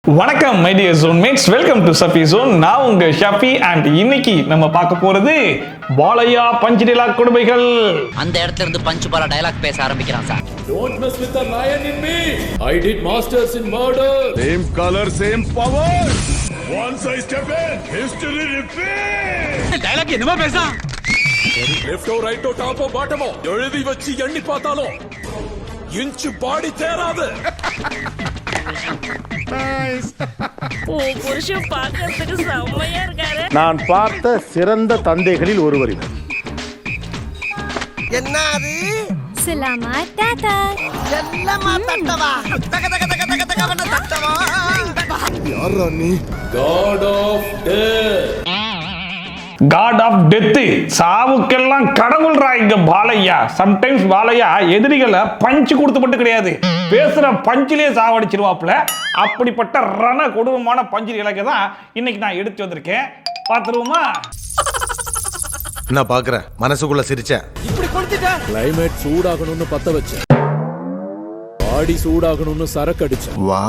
வணக்கம் my dear zone mates, welcome to Shafi zone. நான் உங்க ஷஃபி அண்ட் இன்னைக்கு நம்ம பார்க்க போறது பாலையா பஞ்ச் டயலாக் கொடுமைகள். அந்த இடத்துல இருந்து பஞ்ச் பாலா டயலாக் பேச ஆரம்பிக்கிறான் sir. Don't mess with the lion in me. I did masters in murder. Same color, same power. Once I step in, history repeats. Dialogue என்னமா பேசா? Left or right or top or bottom எழுதி வச்சு எண்ணி பார்த்தாலும் inch பாடி தேராது. புருஷன் பார்க்கிறதுக்கு செம்மையா இருக்காரு. நான் பார்த்த சிறந்த தந்தைகளில் ஒருவர் இவர். என்ன அது? சலாமா டாடா. செல்லமா தட்டவா? தக தக தக தக தக வண்ண தட்டவா? யாரா நீ? God of death. God of death, சாவுக்கெல்லாம் கடவுள்ரா இங்க பாலையா. சம்டைம்ஸ் பாலையா எதிரிகளை பஞ்சு கொடுத்து மட்டும் கிடையாது, பேசுற பஞ்சிலே சாவடிச்சிருவாப்ல. அப்படிப்பட்ட ரண கொடூரமான பஞ்சு இலக்கை தான் இன்னைக்கு நான் எடுத்து வந்திருக்கேன். பார்த்துருவோமா? நான் பாக்குறேன், மனசுக்குள்ள சிரிச்சேன். இப்படி கொடுத்துட்ட. கிளைமேட் சூடாகணும்னு பத்த வச்சேன், பாடி சூடாகணும்னு சரக்கு அடிச்சேன். வா,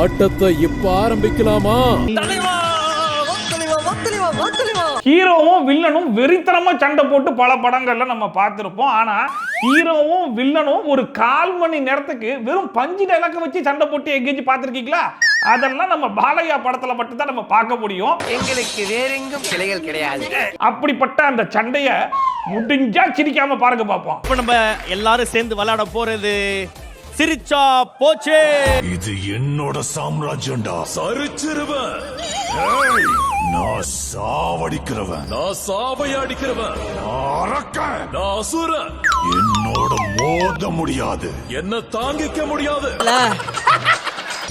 ஆட்டத்தை இப்ப ஆரம்பிக்கலாமா? ஹீரோவும் வில்லனும் வெறித்தனமா சண்டை போட்டு பல படங்கள்ல நம்ம பார்த்திருப்போம். ஆனா ஹீரோவும் வில்லனும் ஒரு 1/4 மணி நேரத்துக்கு வெறும் பஞ்சு டயலாக் வச்சு சண்டை போட்டு எங்கேயும் பார்த்திருக்கீங்களா? அதெல்லாம் நம்ம பாலையா படத்துல மட்டும் தான் நம்ம பார்க்க முடியும். எங்களுக்கு வேறெங்கும் கிளைகள் கிடையாது. அப்படிப்பட்ட அந்த சண்டைய முடிஞ்சா சிரிக்காம பாருங்க பாப்போம். இப்ப நம்ம எல்லாரும் சேர்ந்து விளையாட போறது சிரிச்சா போச்சே. இது என்னோட சாம்ராஜ்யம்டா. சரிச்சிருவன். ஏய், நான் சாவடிக்கிறவன். நான் சாவை அடிக்கிறவன். நான் அரக்கன். நான் அசுரன். என்னோட மோத முடியாது. என்ன தாங்கிக்க முடியாது.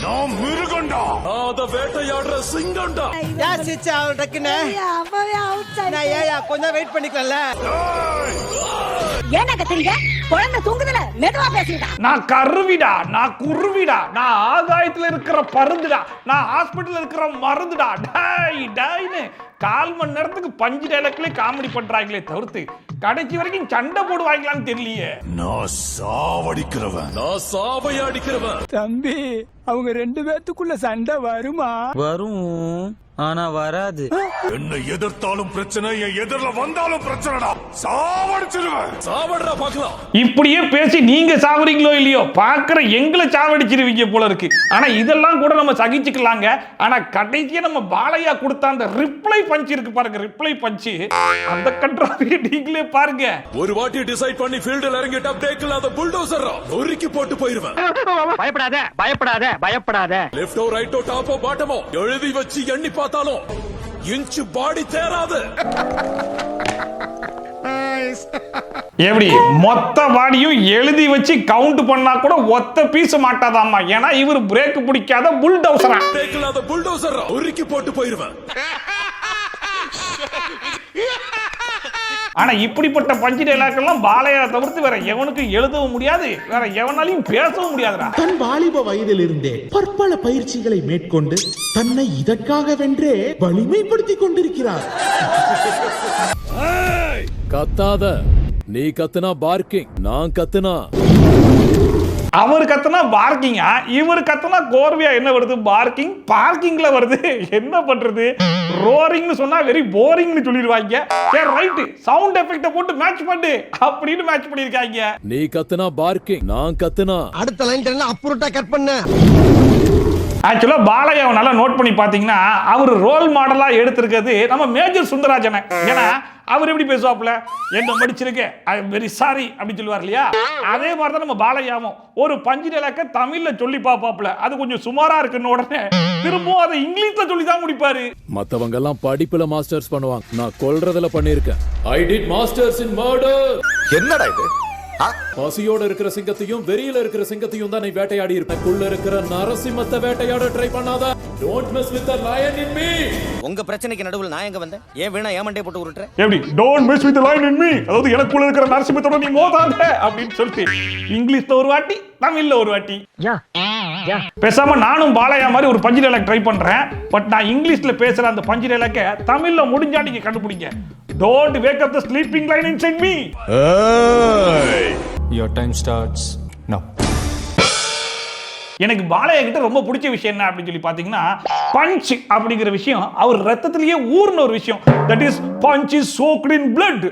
நான் மிருகண்டா. நான் அத வேட்டையாடுற சிங்கம்டா. யார் சிச்சா டக்குனே? நான் ஏயா கொஞ்சம் வெயிட் பண்ணிக்கல. ஏன்னா கத்துறீங்க? குழந்தை தூங்குதுல, மெதுவா பேசுடா. நான் கருவிடா, நான் குருவிடா, நான் ஆகாயத்துல இருக்கிற பருந்துடா, நான் ஹாஸ்பிட்டல்ல இருக்கிற மருந்துடா. டாய் டாய்னு 1/4 மணி நேரத்துக்கு பஞ்சு டயலாக்லயே காமெடி பண்றாங்களே தவிர்த்து கடைசி வரைக்கும் சண்டை போடுவாங்களான்னு தெரியலையே. நான் சாவடிக்கிறவன். நான் சாவை அடிக்கிறவன். தம்பி, அவங்க 2 பேத்துக்குள்ள சண்டை வருமா? வரும், ஆனா வராது. என்னை எதிர்த்தாலும் பிரச்சனை, என் எதிரில வந்தாலும் பிரச்சனைடா. சாவடிச்சிருவேன். சாவடுறா பாக்கலாம். இப்படியே பேசி நீங்க சாவறீங்களோ இல்லையோ, பாக்குற எங்களை சாவடிச்சிருவீங்க போல இருக்கு. ஆனா இதெல்லாம் கூட நம்ம சகிச்சுக்கலாங்க. ஆனா கடைசியா நம்ம பாலையா கொடுத்த அந்த ரிப்ளை பஞ்ச் இருக்கு பாருங்க, ரிப்ளை பஞ்ச், அந்த கண்ட்ரோல் நீங்களே பாருங்க. ஒரு வாட்டி டிசைட் பண்ணி ஃபீல்டில் இறங்கிட்டா பிரேக் இல்லாத புல்டோசர் நொறுக்கி போட்டு போயிருவேன். பயப்படாத பயப்படாத பயப்படாத. லெஃப்டோ ரைட்டோ டாப்போ பாட்டமோ எழுதி வச்சு எண்ணி பார்த்தாலும் இன்ச் பாடி தேராது. எப்படி மொத்த பாடியும் எழுதி வச்சு கவுண்ட் பண்ணா கூட ஒத்த பீஸ் மாட்டாதாமா. ஏன்னா இவர் பிரேக் பிடிக்காத புல்டோசரா. பிரேக் இல்லாத புல்டோசர் நொறுக்கி போட்டு போயிருவேன். ஆனா இப்படிப்பட்ட பஞ்சு டயலாக் எல்லாம் பாலையா தவிர்த்து வேற எவனுக்கு எழுதவும் முடியாது, வேற எவனாலையும் பேசவும் முடியாதுடா. தன் வாலிப வயதிலிருந்தே பற்பல பயிற்சிகளை மேற்கொண்டு தன்னை இதற்காக வென்றே வலிமைப்படுத்திக் கொண்டிருக்கிறார். கத்தாத. நீ கத்துனா பார்க்கிங், நான் கத்துனா அவர் கத்துனா பார்க்கிங்கா, இவர் கத்துனா கோர்வையா என்ன வருது? பார்க்கிங் பார்க்கிங்ல வருது. என்ன பண்றது? ரோரிங்னு சொன்னா வெரி போரிங்னு சொல்லிடுவாங்க. சரி ரைட், சவுண்ட் எஃபெக்ட போட்டு மேட்ச் பண்ணு அப்படின்னு மேட்ச் பண்ணிருக்காங்க. நீ கத்துனா பார்க்கிங், நான் கத்துனா. அடுத்த லைன் அப்புறட்டா கட் பண்ண. ஆக்சுவலா பாலையாவை நல்லா நோட் பண்ணி பாத்தீங்கன்னா அவர் ரோல் மாடலா எடுத்திருக்கிறது நம்ம மேஜர் சுந்தரராஜனை. ஏன்னா அவர் எப்படி பேசுவாப்ல, என்ன மடிச்சிருக்க, ஐ எம் வெரி சாரி அப்படின்னு சொல்லுவார் இல்லையா? அதே மாதிரி தான் நம்ம பாலையாவும் ஒரு பஞ்சு டயலாக்க தமிழ்ல சொல்லி பாப்பாப்ல, அது கொஞ்சம் சுமாரா இருக்குன்னு உடனே திரும்பவும் அதை இங்கிலீஷ்ல சொல்லி தான் முடிப்பாரு. மத்தவங்க எல்லாம் படிப்புல மாஸ்டர்ஸ் பண்ணுவாங்க, நான் கொல்றதுல பண்ணிருக்கேன். I did masters in murder. என்னடா இது? பசியோட இருக்கிற சிங்கத்தையும் வெறியில இருக்கிற சிங்கத்தையும் தான் நீ வேட்டையாடி இருப்பேன். உள்ள இருக்கிற நரசிம்மத்தை வேட்டையாட ட்ரை பண்ணாத. Don't mess with the lion in me. உங்க பிரச்சனைக்கு நடுவுல நான் எங்க வந்தேன்? ஏன் வீணா ஏமண்டே போட்டு உருட்டுற? எப்படி don't miss with the line in me, அதாவது எனக்குள்ள இருக்கிற நரசிம்மத்தோட நீ மோதாத அப்படின்னு சொல்லிட்டு இங்கிலீஷ்ல ஒரு வாட்டி தமிழ்ல ஒரு வாட்டி. பேசாம நானும் பாலையா மாதிரி ஒரு பஞ்சு டயலாக் ட்ரை பண்றேன். பட் நான் இங்கிலீஷ்ல பேசுற அந்த பஞ்சு டயலாக்க தமிழ்ல முடிஞ்சா நீங்க கண்டுபிடிங்க. Don't wake up the sleeping lion inside me. Hey! Your time starts now. எனக்கு பாலையா கிட்ட ரொம்ப பிடிச்ச விஷயம் என்ன அப்படின்னு சொல்லி பாத்தீங்கன்னா பஞ்ச் அப்படிங்கிற விஷயம் அவர் ரத்தத்திலேயே ஊர்ன ஒரு விஷயம். That is punch is soaked in blood.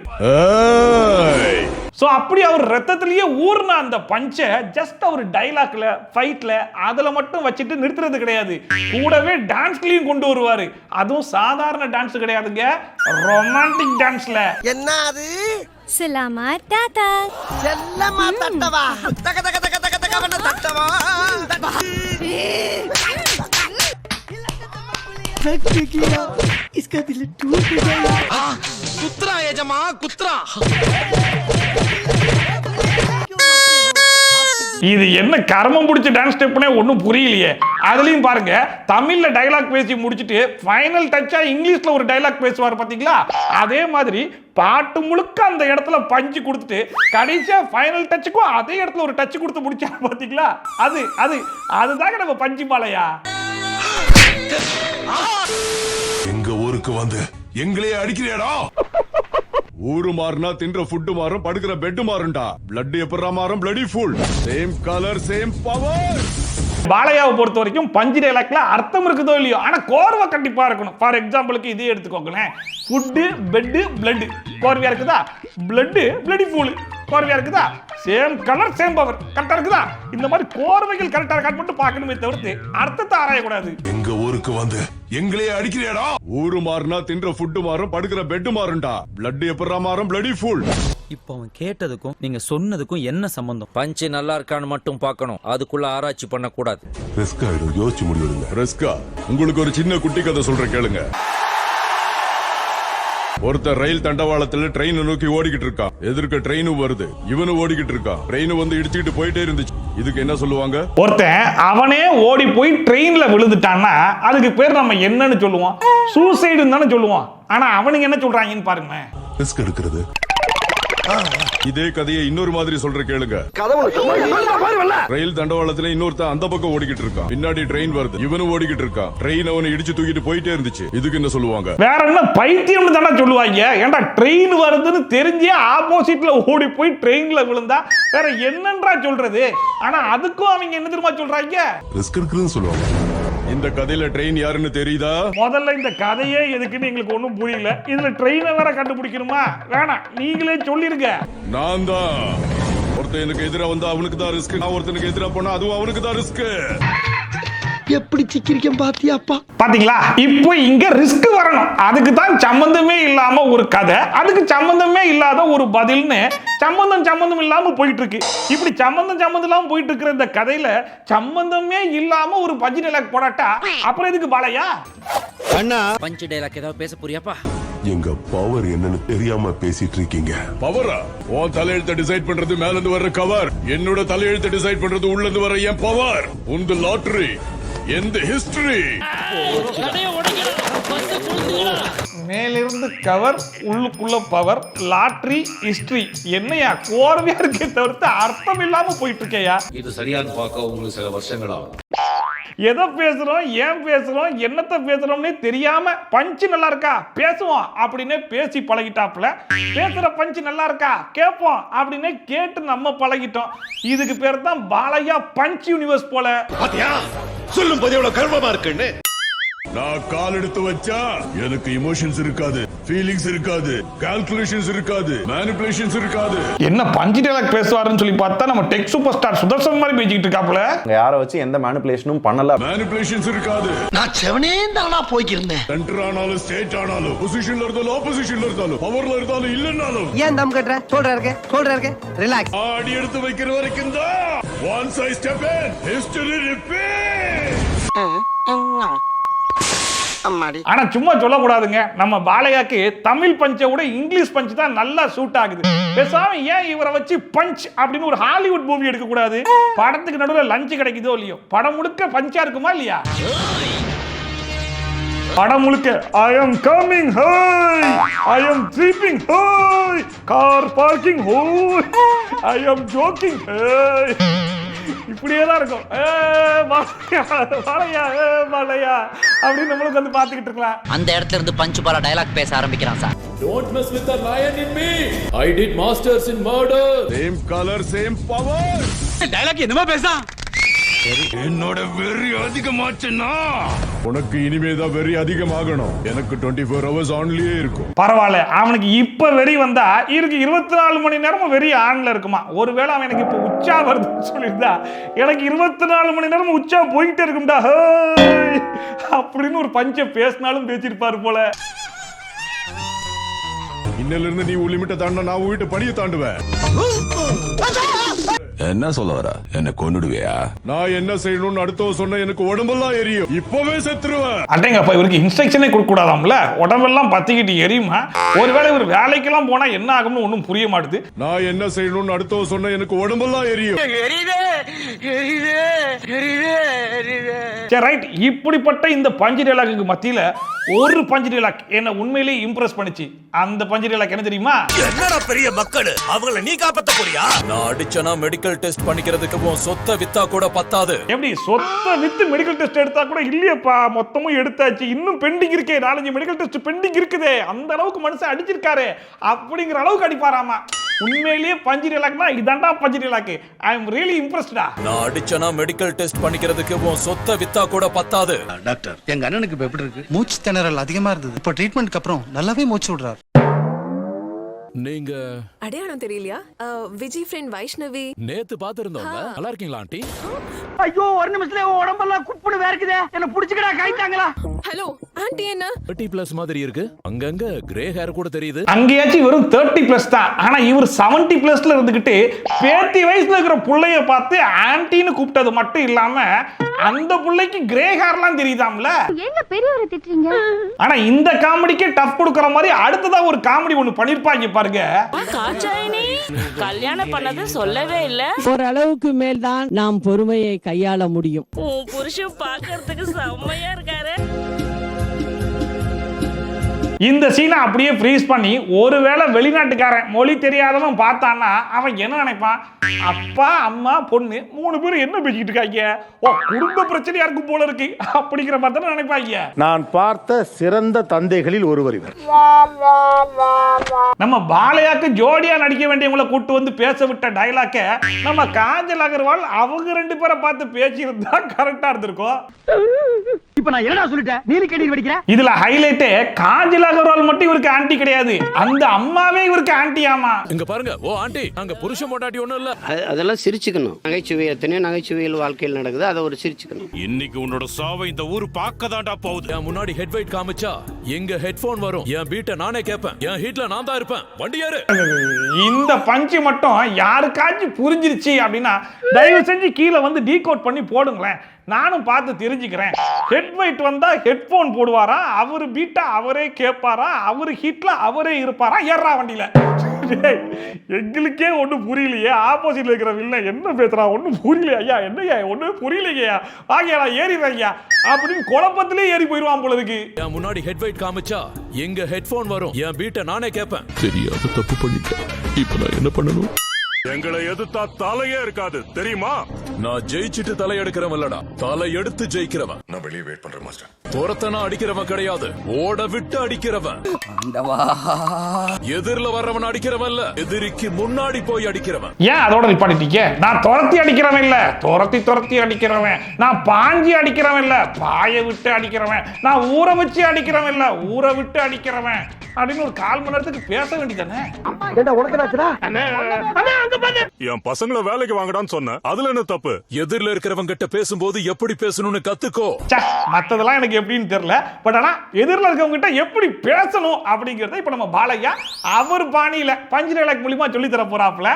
So அப்படி அவர் ரத்தத்திலேயே ஊர்ன அந்த பஞ்சை ஜஸ்ட் அவர் டைலாக்ல ஃபைட்ல அதுல மட்டும் வச்சுட்டு நிறுத்துறது கிடையாது, கூடவே டான்ஸ்லயும் கொண்டு வருவாரு. அதுவும் சாதாரண டான்ஸ் கிடையாதுங்க, ரொமான்டிக் டான்ஸ்ல. என்ன அது? Selamat datang. செல்லமா தட்டவா? தக தக தக தக தகவன தட்டவா? इसका दिल टूट गया. குத்ரா ஏஜமா குத்ரா. இது என்ன கர்மம் பிடிச்ச டான்ஸ் ஸ்டெப்னே ஒன்றும் புரியலையே. அதுலயும் பாருங்க, தமிழ்ல டைலாக் பேசி முடிச்சுட்டு ஃபைனல் டச்சா இங்கிலீஷ்ல ஒரு டைலாக் பேசுவார் பாத்தீங்களா, அதே மாதிரி பாட்டு முழுக்க அந்த இடத்துல பஞ்சு கொடுத்துட்டு கடைசியா ஃபைனல் டச்சுக்கும் அதே இடத்துல ஒரு டச் கொடுத்து முடிச்சா பாத்தீங்களா, அது அது அதுதாங்க நம்ம பஞ்சு பாலையா. எங்க ஊருக்கு வந்து எங்களே அடிக்கிறியாடா? ஊரு மாறினா தின்ற ஃபுட்டு மாறும், படுக்கிற பெட் மாறும்டா. பிளட் எப்பறா மாறும்? Bloody full. Same colour same power. பாலையாவை பொறுத்த வரைக்கும் பஞ்சு டைலாக்ல அர்த்தம் இருக்குதோ இல்லையோ, ஆனா கோர்வை கண்டிப்பா இருக்கணும். ஃபார் எக்ஸாம்பிளுக்கு இதே எடுத்துக்கோங்களேன், ஃபுட்டு பெட் பிளட் கோர்வையா இருக்குதா, பிளட் பிளடி ஃபுல் கோர்வையா இருக்குதா, சேம் கலர் சேம் பவர் கரெக்டா இருக்குதா. இந்த மாதிரி கோர்வைகள் கரெக்டா இருக்கான்னு மட்டும் பார்க்கணுமே தவிர்த்து அர்த்தத்தை ஆராயக்கூடாது. எங்க ஊருக்கு வந்து எங்களே அடிக்கிறியாடா? ஊரு மாறினா தின்ற ஃபுட்டு மாறும், படுக்கிற பெட் மாறும்டா. பிளட் எப்பறா மாறும்? Bloody full. இப்போ அவன் கேட்டதுக்கும் நீங்க சொன்னதுக்கும் என்ன சம்பந்தம்? பஞ்சு நல்லா இருக்கான்னு மட்டும் பார்க்கணும், அதுக்குள்ள ஆராய்ச்சி பண்ண கூடாது. ரிஸ்க் ஆயிடும், யோசிச்சு முடிவெடுங்க. ரிஸ்கா? உங்களுக்கு ஒரு சின்ன குட்டி கதை சொல்றேன் கேளுங்க. ஒருத்தர் ரயில் தண்டவாளத்துல ட்ரெயின் நோக்கி ஓடிக்கிட்டு இருக்கான். எதிர்க்க ட்ரெயினும் வருது, இவனும் ஓடிக்கிட்டு இருக்கான். ட்ரெயின் வந்து இடிச்சுக்கிட்டு போயிட்டே இருந்துச்சு. இதுக்கு என்ன சொல்லுவாங்க? ஒருத்தன் அவனே ஓடி போய் ட்ரெயின்ல விழுந்துட்டான்னா அதுக்கு பேர் நம்ம என்னன்னு சொல்லுவோம்? சூசைடுன்னு தானே சொல்லுவோம். ஆனா அவனுங்க என்ன சொல்றாங்கன்னு பாருங்க. ரிஸ்க் எடுக்கிறது. இதே கதையை இன்னொரு மாதிரி சொல்ற கேளுங்க. ரயில் தண்டவாளத்துல இன்னொருத்தன் அந்த பக்கம் ஓடிக்கிட்டு இருக்கான். பின்னாடி ட்ரெயின் வருது, இவனும் ஓடிக்கிட்டு இருக்கான். ட்ரெயின் அவனை இடிச்சு தூக்கிட்டு போயிட்டே இருந்துச்சு. இதுக்கு என்ன சொல்லுவாங்க? வேற என்ன பைத்தியம்னு தானே சொல்லுவாங்க. ஏன்டா ட்ரெயின் வருதுன்னு தெரிஞ்சே ஆப்போசிட்ல ஓடி போய் ட்ரெயின்ல விழுந்தா வேற என்னன்றா சொல்றது? ஆனா அதுக்கும் அவங்க என்ன தெரியுமா சொல்றாங்க? ரிஸ்க் எடுக்கிறதுன்னு சொல்லுவாங்க. இந்த கதையில ட்ரெயின் யாருன்னு தெரியுதா? முதல்ல இந்த கதையே எதுக்குன்னு எங்களுக்கு ஒண்ணும் புரியல. இதுல ட்ரெயினை வேற கண்டுபிடிக்கணுமா? வேணாம், நீங்களே சொல்லிருங்க. நான் தான் ஒருத்தன் எனக்கு எதிரா வந்தா அவனுக்கு தான் ரிஸ்க், நான் ஒருத்தனுக்கு எதிரா போனா அதுவும் அவனுக்கு தான் ரிஸ்க். எப்படி சிக்கிரிக்கம் பாத்தியாப்பா? பாத்தீங்களா, இப்போ இங்க ரிஸ்க் வரணும். அதுக்கு தான் சம்பந்தமே இல்லாம ஒரு கதை, அதுக்கு சம்பந்தமே இல்லாத ஒரு பதில்னு சம்பந்தம் இல்லாம போயிட்டு இருக்கு. இப்படி சம்பந்தம் இல்லாம போயிட்டு இருக்கிற இந்த கதையில சம்பந்தமே இல்லாம ஒரு பஞ்சு டைலாக் போடாட்டா அப்புறம் எதுக்கு பாலையா? அண்ணா பஞ்சு டைலாக் ஏதாவது பேச புரியாப்பா? எங்க பவர் என்னன்னு தெரியாம பேசிட்டு இருக்கீங்க. பவரா? உன் தலையெழுத்தை டிசைட் பண்றது மேல இருந்து வர்ற கவர். என்னோட தலையெழுத்தை டிசைட் பண்றது உள்ள இருந்து வர என் பவர். உங்க லாட்டரி எந்த ஹிஸ்டரி? மேலிருந்து கவர், உள்ளுக்குள்ள பவர், லாட்டரி, ஹிஸ்டரி. என்னையா கோர்வையா இருக்கே தவிர்த்து அர்த்தம் இல்லாம போயிட்டு இருக்கேயா? இது சரியான பார்க்க உங்களுக்கு சில வருஷங்கள் ஆகும். எதை பேசுறோம், ஏன் பேசுறோம், என்னத்தை பேசுறோம்னே தெரியாம பஞ்சு நல்லா இருக்கா பேசுவோம் அப்படின்னு பேசி பழகிட்டாப்ல, பேசுற பஞ்சு நல்லா இருக்கா கேட்போம் அப்படின்னு கேட்டு நம்ம பழகிட்டோம். இதுக்கு பேர் தான் பாலையா பஞ்ச் யூனிவர்ஸ் போல. பாத்தியா சொல்லும் போது எவ்வளவு கர்வமா இருக்குன்னு. நான் கால் எடுத்து வச்சா எனக்கு இமோஷன்ஸ் இருக்காது, ஃபீலிங்ஸ் இருக்காது, கால்குலேஷன்ஸ் இருக்காது, மேனிபுலேஷன்ஸ் இருக்காது. என்ன பஞ்சு டைலாக் பேசுவாருன்னு சொல்லி பார்த்தா நம்ம டெக் சூப்பர் ஸ்டார் சுதர்சன் மாதிரி பேசிக்கிட்டு இருக்காப்ல. யாரை வச்சு எந்த மேனிபுலேஷனும் பண்ணல. மேனிபுலேஷன்ஸ் இருக்காது. நான் செவனே தானா போய்க்கிருந்தேன். சென்டர் ஆனாலும் ஸ்டேட் ஆனாலும் பொசிஷன்ல இருந்தாலும் ஆப்போசிஷன்ல இருந்தாலும் பவர்ல இருந்தாலும் இல்லன்னாலும் ஏன் தம் கட்டுற? சொல்ற இருக்க ரிலாக்ஸ். ஆடி எடுத்து வைக்கிற வரைக்கும் தான். Once I step in history repeat. ஆனா சும்மா சொல்லக்கூடாதுங்க, நம்ம பாலையாக்கு தமிழ் பஞ்சை விட இங்கிலீஷ் பஞ்ச் தான் நல்லா சூட் ஆகுது. பேசாம ஏன் இவரை வச்சு பஞ்ச் அப்படின்னு ஒரு ஹாலிவுட் மூவி எடுக்க கூடாது? படத்துக்கு நடுவில் லஞ்ச் கிடைக்குதோ இல்லையோ, படம் முழுக்க பஞ்சா இருக்குமா இல்லையா? படம் முழுக்க I am coming hi, I am sleeping hi, car parking hi, I am joking hi, இப்படியே தான் இருக்கும். பாலையா அப்படின்னு நம்மளுக்கு வந்து பாத்துக்கிட்டு இருக்கலாம். அந்த இடத்துல இருந்து பஞ்சு பாலா டயலாக் பேச ஆரம்பிக்கிறான் sir. Don't mess with the lion in me. I did masters in murder. Same color, same power. Dialogue என்னமா பேசுறான்? என்னோட வெறி அதிகமாச்சுன்னா உனக்கு இனிமேதான் வெறி அதிகமாகணும். எனக்கு 24 hours ஆன்லயே இருக்கும். பரவாயில்ல, அவனுக்கு இப்ப வெறி வந்தா இருக்கு 24 மணி நேரமும் வெறி ஆன்ல இருக்குமா. ஒருவேளை அவன் எனக்கு இப்ப உச்சா வருதுன்னு சொல்லியிருந்தா எனக்கு 24 மணி நேரமும் உச்சா போயிட்டே இருக்கும்டா அப்படின்னு ஒரு பஞ்ச பேசினாலும் பேசிருப்பாரு போல. இன்னில இருந்து நீ உன் லிமிட்ட தாண்ட நான் உன் வீட்டு படியை தாண்டுவேன். என்ன சொல்ல வர? என்ன கொன்னுடுவியா? நான் என்ன செய்யணும்னு அடுத்தவ சொன்ன எனக்கு உடம்பெல்லாம் எரியும். இப்பவே செத்துருவேன். அடேங்கப்பா, இவருக்கு இன்ஸ்ட்ரக்ஷனே கொடுக்க கூடாதாம்ல. உடம்பெல்லாம் பத்திக்கிட்டு எரியுமா? ஒருவேளை இவர் வேலைக்கெல்லாம் போனா என்ன ஆகும்னு ஒன்றும் புரிய மாட்டுது. நான் என்ன செய்யணும்னு அடுத்தவ சொன்ன எனக்கு உடம்பெல்லாம் எரியும். சரி, ரைட். இப்படிப்பட்ட இந்த பஞ்சு டைலாக்கு மத்தியில ஒரு பஞ்சு டைலாக் என்ன உண்மையிலேயே இம்ப்ரெஸ் பண்ணிச்சு. அந்த பஞ்சு டைலாக் என்ன தெரியுமா? என்னடா பெரிய மக்கள், அவங்கள நீ காப்பாத்த போறியா? நான் அடிச்சனா மெடிக்கல் டெஸ்ட் பண்ணிக்கிறதுக்கு உன் சொத்தை வித்தா கூட பத்தாது. எப்படி சொத்தை வித்து மெடிக்கல் டெஸ்ட் எடுத்தா கூட இல்லையப்பா, மொத்தமும் எடுத்தாச்சு, இன்னும் பெண்டிங் இருக்கே, 4-5 மெடிக்கல் டெஸ்ட் பெண்டிங் இருக்குதே, அந்த அளவுக்கு மனுஷன் அடிச்சிருக்காரு அப்படிங்கிற அளவுக்கு அடிப்பாராமா. உண்மையிலேயே பஞ்சு டைலாக்னா இதாண்டா பஞ்சு டைலாக். I am really இம்ப்ரெஸ்டா. நான் அடிச்சனா மெடிக்கல் டெஸ்ட் பண்ணிக்கிறதுக்கு உன் சொத்தை வித்தா கூட பத்தாது. டாக்டர், எங்க அண்ணனுக்கு இப்ப எப்படி இருக்கு? மூச்சு திணறல் அதிகமா இருந்தது. இப்ப ட்ரீட்மெண்ட்க்கு அப்புறம் நல்லாவே மூச்சு விடுறாரு. நீங்க அடையாளம் தெரியலையா? விஜய் ஃப்ரெண்ட் வைஷ்ணவி. நேத்து பாத்துருந்தோம். நல்லா இருக்கீங்களா ஆண்டி? ஐயோ, ஒரு நிமிஷத்துல உடம்பெல்லாம் குப்புன்னு வேர்க்குதே. என்ன புடிச்சுக்கடா கைத்தாங்களா? ஹலோ ஆண்டி, என்ன 30+ மாதிரி இருக்கு. அங்கங்க கிரே ஹேர் கூட தெரியுது. அங்கேயாச்சும் வெறும் 30+ தான். ஆனா இவர் 70+ல இருந்துகிட்டு பேத்தி வயசுல இருக்கிற புள்ளைய பார்த்து ஆன்டின்னு கூப்பிட்டது மட்டும் இல்லாம அந்த புள்ளைக்கு கிரே ஹேர்லாம் தெரியுதாம்ல. என்ன பெரியவரை திட்டுறீங்க? ஆனா இந்த காமெடிக்கே டஃப் கொடுக்கற மாதிரி அடுத்ததா ஒரு காமெடி ஒன்னு பண்ணிருப்பாங்க பாருங்க. காச்சாயினி கல்யாணம் பண்ணது சொல்லவே இல்ல. ஓரளவுக்கு மேல் தான் நாம் பொறுமையை கையாள முடியும். உன் புருஷன் பார்க்கிறதுக்கு செம்மையா இருக்காரு. இந்த சீனை அப்படியே ஃப்ரீஸ் பண்ணி ஒருவேளை வெளிநாட்டுக்காரன் மொழி தெரியாதவன் பார்த்தான்னா அவன் என்ன நினைப்பான்? அப்பா அம்மா பொண்ணு 3 பேரும் என்ன பேசிக்கிட்டு இருக்காங்க, ஓ குடும்ப பிரச்சனையா இருக்கும் போல இருக்கு அப்படிங்கிற மாதிரி தானே நினைப்பாங்க. நான் பார்த்த சிறந்த தந்தைகளில் ஒருவர் இவர். நம்ம பாலையாக்கு ஜோடியா நடிக்க வேண்டியவங்களை கூட்டு வந்து பேச விட்ட டைலாக்க நம்ம காஜல் அகர்வால் அவங்க 2 பேரை பார்த்து பேசியிருந்தா கரெக்டா இருந்திருக்கும். இப்ப நான் என்னடா சொல்லிட்டேன்? நீ கேடி வெடிக்கிற. இதுல ஹைலைட்டே காஜல் அகர்வால் மட்டும் இவருக்கு ஆன்டி கிடையாது, அந்த அம்மாவே இவருக்கு ஆன்டியாமா. இங்க பாருங்க, ஓ ஆண்டி, அங்க புருஷ மொட்டாட்டி ஒண்ணும் இல்ல. அதெல்லாம் சிரிச்சுக்கணும். நகைச்சுவை எத்தனையோ நகைச்சுவையில் வாழ்க்கையில் நடக்குது, அதை ஒரு சிரிச்சுக்கணும். இன்னைக்கு உன்னோட சாவை இந்த ஊர் பார்க்கதான்டா போகுது. என் முன்னாடி ஹெட்வைட் காமிச்சா எங்க ஹெட்போன் வரும். என் பீட்டை நானே கேட்பேன். என் ஹீட்ல நான் தான் இருப்பேன். வண்டி யாரு? இந்த பஞ்சு மட்டும் யாருக்காச்சும் புரிஞ்சிருச்சு அப்படின்னா தயவு செஞ்சு கீழே வந்து டீகோட் பண்ணி போடுங்களேன், நானும் பார்த்து தெரிஞ்சுக்கிறேன். ஹெட்வைட் வந்தா ஹெட்போன் போடுவாரா, அவரு பீட்டா அவரே கேட்பாரா, அவரு ஹீட்ல அவரே இருப்பாரா, ஏறா வண்டியில. எங்களுக்கே ஒன்றும் புரியலையே, ஆப்போசிட்ல இருக்கிற வில்ல என்ன பேசுறான் ஒன்றும் புரியலையா ஐயா, என்னையா ஒன்றும் புரியலையா, வாங்கியா ஏறிடுறாங்க அப்படின்னு குழப்பத்திலே ஏறி போயிடுவான் போல இருக்கு. என் முன்னாடி ஹெட்வைட் காமிச்சா எங்க ஹெட்போன் வரும். என் பீட்டை நானே கேட்பேன். தெரியாத தப்பு பண்ணிட்டேன், இப்ப நான் என்ன பண்ணணும்? எங்களை எதிர்த்தா தலையே இருக்காது தெரியுமா? நான் ஜெயிச்சிட்டு தலை எடுக்கிறவன் இல்லடா, தலை எடுத்து ஜெயிக்கிறவன். நான் வெளியே வெயிட் பண்றேன் மாஸ்டர். துரத்தனா அடிக்கிறவன் கிடையாது, ஓட விட்டு அடிக்கிறவன். எதிரில வர்றவன் அடிக்கிறவன் இல்ல, எதிரிக்கு முன்னாடி போய் அடிக்கிறவன். ஏன் அதோட நிப்பாட்டிட்டீங்க? நான் துரத்தி அடிக்கிறவன் இல்ல, துரத்தி அடிக்கிறவன். நான் பாஞ்சி அடிக்கிறவன் இல்ல, பாய விட்டு அடிக்கிறவன். நான் ஊற வச்சு அடிக்கிறவன் இல்ல, ஊற விட்டு அடிக்கிறவன் அப்படின்னு ஒரு 1/4 மணி நேரத்துக்கு பேச வேண்டியதானே. என் பசங்களை வேலைக்கு வாங்கடான்னு சொன்னேன், அதுல என்ன தப்பு? எதிரில இருக்கிறவங்க கிட்ட பேசும்போது எப்படி பேசணும்னு கத்துக்கோ. மத்ததெல்லாம் எனக்கு எப்படின்னு தெரியல, பட் ஆனா எதிரில் இருக்கவங்க கிட்ட எப்படி பேசணும் அப்படிங்கறத இப்ப நம்ம பாலையா அவர் பாணியில பஞ்சு டைலாக் மூலமா சொல்லி தர போறாப்ல.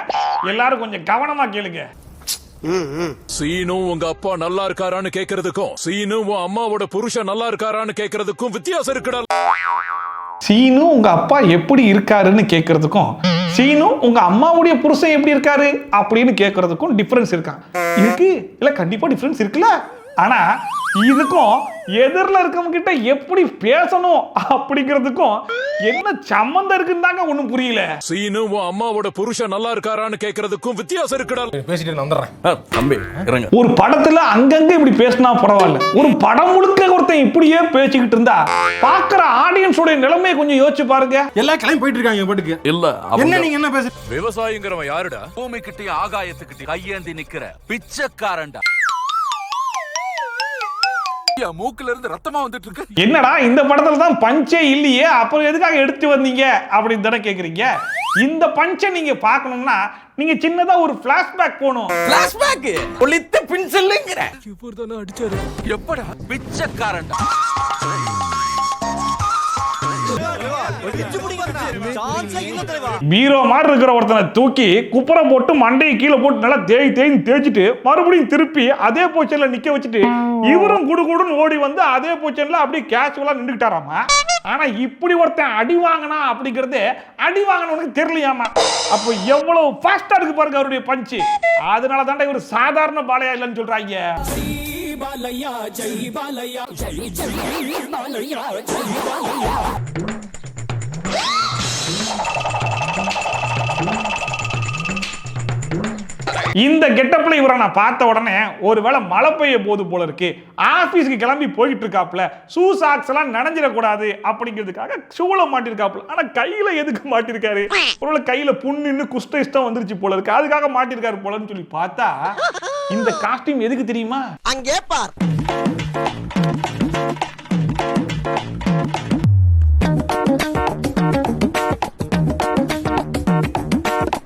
எல்லாரும் கொஞ்சம் கவனமா கேளுங்க. சீனு உங்க அப்பா நல்லா இருக்காரான்னு கேக்குறதுக்கும் சீனு உன் அம்மாவோட புருஷன் நல்லா இருக்காரான்னு கேக்குறதுக்கும் வித்தியாசம் இருக்குடா. சீனு உங்க அப்பா எப்படி இருக்காருன்னு கேட்கறதுக்கும் சீனு உங்க அம்மாவுடைய புருஷன் எப்படி இருக்காரு அப்படின்னு கேட்கறதுக்கும் டிஃபரன்ஸ் இருக்கா? இருக்கு இல்ல, கண்டிப்பா டிஃபரன்ஸ் இருக்குல்ல. ஆனா இதுக்கும் எதிரில் இருக்கவங்க கிட்ட எப்படி பேசணும் அப்படிங்கிறதுக்கும் என்ன சம்பந்தம் இருக்குன்னு தாங்க ஒண்ணும் புரியல. சீனு உன் அம்மாவோட புருஷன் நல்லா இருக்காரான்னு கேட்கறதுக்கும் வித்தியாசம் இருக்குடா. பேசிட்டு நான் வந்துடுறேன். தம்பி இறங்க. ஒரு படத்துல அங்கங்க இப்படி பேசினா பரவாயில்ல, ஒரு படம் முழுக்க ஒருத்தன் இப்படியே பேசிக்கிட்டு இருந்தா பாக்குற ஆடியன்ஸோட நிலைமையை கொஞ்சம் யோசிச்சு பாருங்க. எல்லா கிளம்பி போயிட்டு இருக்காங்க பாட்டுக்கு. இல்ல என்ன நீங்க என்ன பேச? விவசாயிங்கிறவன் யாருடா? பூமி கிட்டே ஆகாயத்துக்கிட்டே கையேந்தி நிக்கிற பிச்சைக்காரன்டா. என் மூக்குல இருந்து ரத்தமா வந்துட்டு இருக்கு. என்னடா இந்த படத்துல தான் பஞ்சே இல்லையே, அப்புறம் எதுக்காக எடுத்து வந்தீங்க அப்படின்னு தானே கேக்குறீங்க. இந்த பஞ்சை நீங்க பார்க்கணும்னா நீங்க சின்னதா ஒரு பிளாஷ்பேக் போகணும். பிளாஷ்பேக் ஒளித்த பின்செல்லுங்கற. இவர்தான அடிச்சாரு. எப்படா பிச்சைக்காரன்டா. பீரோ மாதிரி இருக்கிற ஒருத்தனை தூக்கி குப்புறம் போட்டு மண்டையை கீழே போட்டு நல்லா தேய்ச்சிட்டு மறுபடியும் திருப்பி அதே பொசிஷன்ல நிக்க வச்சுட்டு இவரும் குடுகுடுன்னு ஓடி வந்து அதே பொசிஷன்ல அப்படியே கேஷுவலா நின்றுட்டாராமா. ஆனா இப்படி ஒருத்தன் அடி வாங்கினா அப்படிங்கறது அடி வாங்கினவனுக்கு தெரியலையாமா. அப்போ எவ்வளவு ஃபாஸ்டா இருக்கு பாருங்க அவருடைய பஞ்சு. அதனால தாண்டா இவர் சாதாரண பாலையா இல்லைன்னு சொல்றாங்க. இந்த கெட்டப்ல இவரை நான் பார்த்த உடனே ஒருவேளை மழை பெய்ய போது போல இருக்கு, ஆபீஸ்க்கு கிளம்பி போயிட்டு இருக்காப்ல, ஷூ சாக்ஸ் எல்லாம் நனைஞ்சிடக்கூடாது அப்படிங்கிறதுக்காக ஷூல மாட்டிருக்காப்ல. ஆனா கையில எதுக்கு மாட்டிருக்காரு? ஒருவேளை கையில புண்ணு குஷ்ட இஷ்டம் வந்துருச்சு போல இருக்கு, அதுக்காக மாட்டிருக்காரு போலன்னு சொல்லி பார்த்தா இந்த காஸ்டியூம் எதுக்கு தெரியுமா? அங்கே பார்.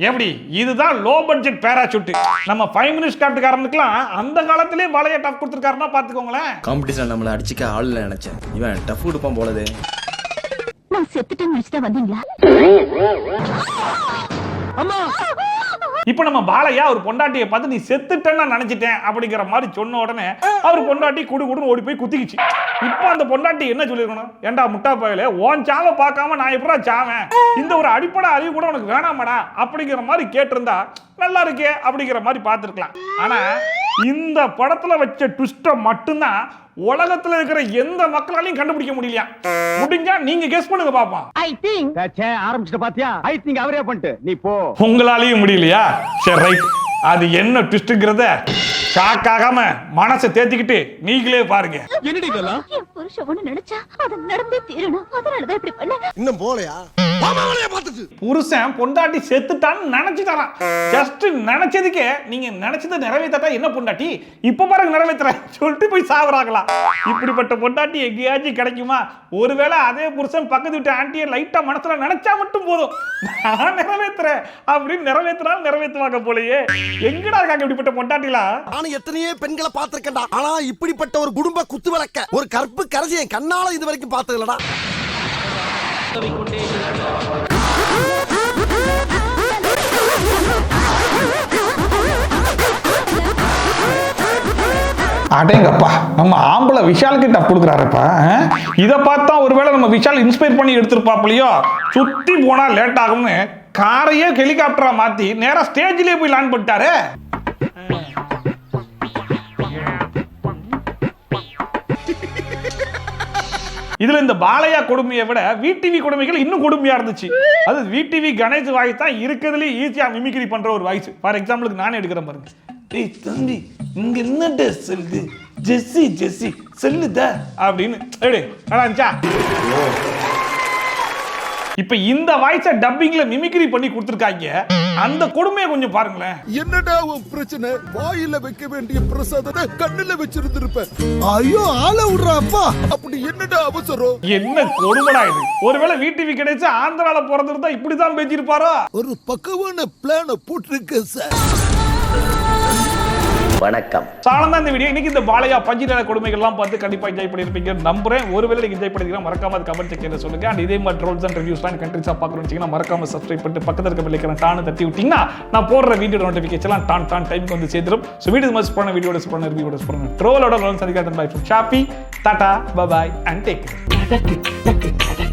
எப்படி இதுதான் லோ பட்ஜெட் பேராசூட். நம்ம 5 மினிட்ஸ் காட்டுக்காரனுக்குலாம் அந்த காலத்திலே வளைய டஃப் கொடுத்துருக்காருன்னா பாத்துக்கோங்களேன். காம்படிஷன் நம்மள அடிச்சுக்க ஆள் இல்ல நினைச்சேன், இவன் டஃப் கொடுப்பான் போலதே. நான் செத்துட்டேன்னு நினைச்சிட்டா வந்தீங்களா? அம்மா இப்ப நம்ம பாலையா ஒரு பொண்டாட்டியை பார்த்து நீ செத்துட்டேன்னு நான் நினைச்சிட்டேன் அப்படிங்கிற மாதிரி சொன்ன உடனே அவர் பொண்டாட்டி குடுகுடுன்னு ஓடி போய் குத்திக்கிச்சு. இப்ப அந்த பொண்டாட்டி என்ன சொல்லிருக்கணும்? ஏண்டா முட்டா பயலே, உன் சாவை பார்க்காம நான் எப்படா சாவேன், இந்த ஒரு அடிப்படை அறிவு கூட உனக்கு வேணாமடா அப்படிங்கிற மாதிரி கேட்டிருந்தா நல்லா இருக்கே அப்படிங்கிற மாதிரி பார்த்துருக்கலாம். ஆனா இந்த படத்துல வச்ச ட்விஸ்ட மட்டும்தான் உலகத்துல இருக்கிற எந்த மக்களாலையும் கண்டுபிடிக்க முடியலையா. முடிஞ்சா நீங்க கெஸ் பண்ணுங்க பாப்போம். ஐ திங்க் ஆரம்பிச்சிட்டு பாத்தியா? ஐ திங்க் அவரே பண்ணிட்டு நீ போ. உங்களாலையும் முடியலையா? சரி ரைட், அது என்ன ட்விஸ்ட்ங்கறத ஷாக் ஆகாம மனசை தேத்திக்கிட்டு நீங்களே பாருங்க. என்னடி இதெல்லாம்? என் புருஷன் ஒண்ணு நினைச்சா அது நடந்தே தீரணும், அதனாலதான் இப்படி பண்ண. இன்னும் போலையா? புருஷன் பொண்டாட்டி செத்துட்டான்னு நினைச்சுட்டாராம். ஜஸ்ட் நினைச்சதுக்கே நீங்க நினைச்சதை நிறைவேற்றா என்ன பொண்டாட்டி இப்ப பாருங்க நிறைவேற்றுறேன் சொல்லிட்டு போய் சாவறாங்களா. இப்படிப்பட்ட பொண்டாட்டி எங்கேயாச்சும் கிடைக்குமா? ஒருவேளை அதே புருஷன் பக்கத்து வீட்டு ஆண்டியை லைட்டா மனசுல நினைச்சா மட்டும் போதும், நான் நிறைவேற்றுறேன் அப்படின்னு நிறைவேற்றினாலும் நிறைவேற்றுவாங்க போலயே. எங்கடா இருக்காங்க இப்படிப்பட்ட பொண்டாட்டிலாம்? நானும் எத்தனையோ பெண்களை பார்த்திருக்கேன்டா, ஆனா இப்படிப்பட்ட ஒரு குடும்ப குத்து விளக்க ஒரு கற்பு கரசி என் கண்ணால இது வரைக்கும் பார்த்தது இல்லடா. அடேங்கப்பா, நம்ம ஆம்பளை விஷாலுக்கு டப் கொடுக்குறாருப்பா. இதை பார்த்தா ஒருவேளை நம்ம விஷால் இன்ஸ்பயர் பண்ணி எடுத்திருப்பாப்லையோ. சுத்தி போனா லேட் ஆகும்னு காரையே ஹெலிகாப்டரா மாத்தி நேரா ஸ்டேஜ்லயே போய் லாண்ட் பண்ணிட்டாரு. இதுல இந்த பாலையா கொடுமையை விட விடிவி கொடுமைகள் இன்னும் கொடுமையா இருந்துச்சு. அது விடிவி கணேஷ் வாய்ஸ் தான் இருக்கிறதுல ஈஸியா மிமிக்ரி பண்ற ஒரு வாய்ஸ். ஃபார் எக்ஸாம்பிளுக்கு நானே எடுக்கிறேன் பாருங்க. டேய் தம்பி, இங்க என்ன ட்ரெஸ் சொல்லுது? ஜெஸ்ஸி ஜெஸ்ஸி சொல்லுதா அப்படின்னு. இப்ப இந்த வாய்ஸ டப்பிங்ல மிமிக்ரி பண்ணி கொடுத்திருக்காங்க. அந்த கொடுமையை கொஞ்சம் பாருங்களேன். என்னடா உன் பிரச்சனை? வாயில வைக்க வேண்டிய பிரசாதத்தை கண்ணுல வச்சிருந்திருப்ப. ஐயோ ஆள விடுறாப்பா. அப்படி என்னடா அவசரம்? என்ன கொடுமைடா இது? ஒருவேளை விடிவி கிடைச்சு ஆந்திரால பிறந்திருந்தா இப்படிதான் பேசியிருப்பாரோ? ஒரு பக்கவான பிளான போட்டிருக்க சார். வணக்கம். சாலந்தான் இந்த வீடியோ. இன்னைக்கு இந்த பாலையா பஞ்சின கொடுமைகள்லாம் பார்த்து கண்டிப்பா என்ஜாய் பண்ணிருப்பீங்க நம்புறேன். ஒருவேளை நீங்க என்ஜாய் பண்ணிருக்கீங்க மறக்காம கமெண்ட் செக்ஷன்ல சொல்லுங்க. அண்ட் இதே மாதிரி ட்ரோல்ஸ் அண்ட் ரிவ்யூஸ்லாம் கண்ட்ரிஸா பார்க்கணும்னு மறக்காம சப்ஸ்கிரைப் பண்ணிட்டு பக்கத்துல இருக்க பெல் ஐகானை டான் தட்டி விட்டீங்கன்னா நான் போடுற வீடியோ நோட்டிஃபிகேஷன்லாம் டான் டைம்க்கு வந்து சேர்ந்துரும். ஸோ வீடியோ மஸ்ட் பண்ண வீடியோட பண்ண ரிவ்யூட பண்ண ட்ரோலோட ரோல் சந்திக்காத பை ஃப்ரம் ஷாப்பி. டாடா bye bye and take care.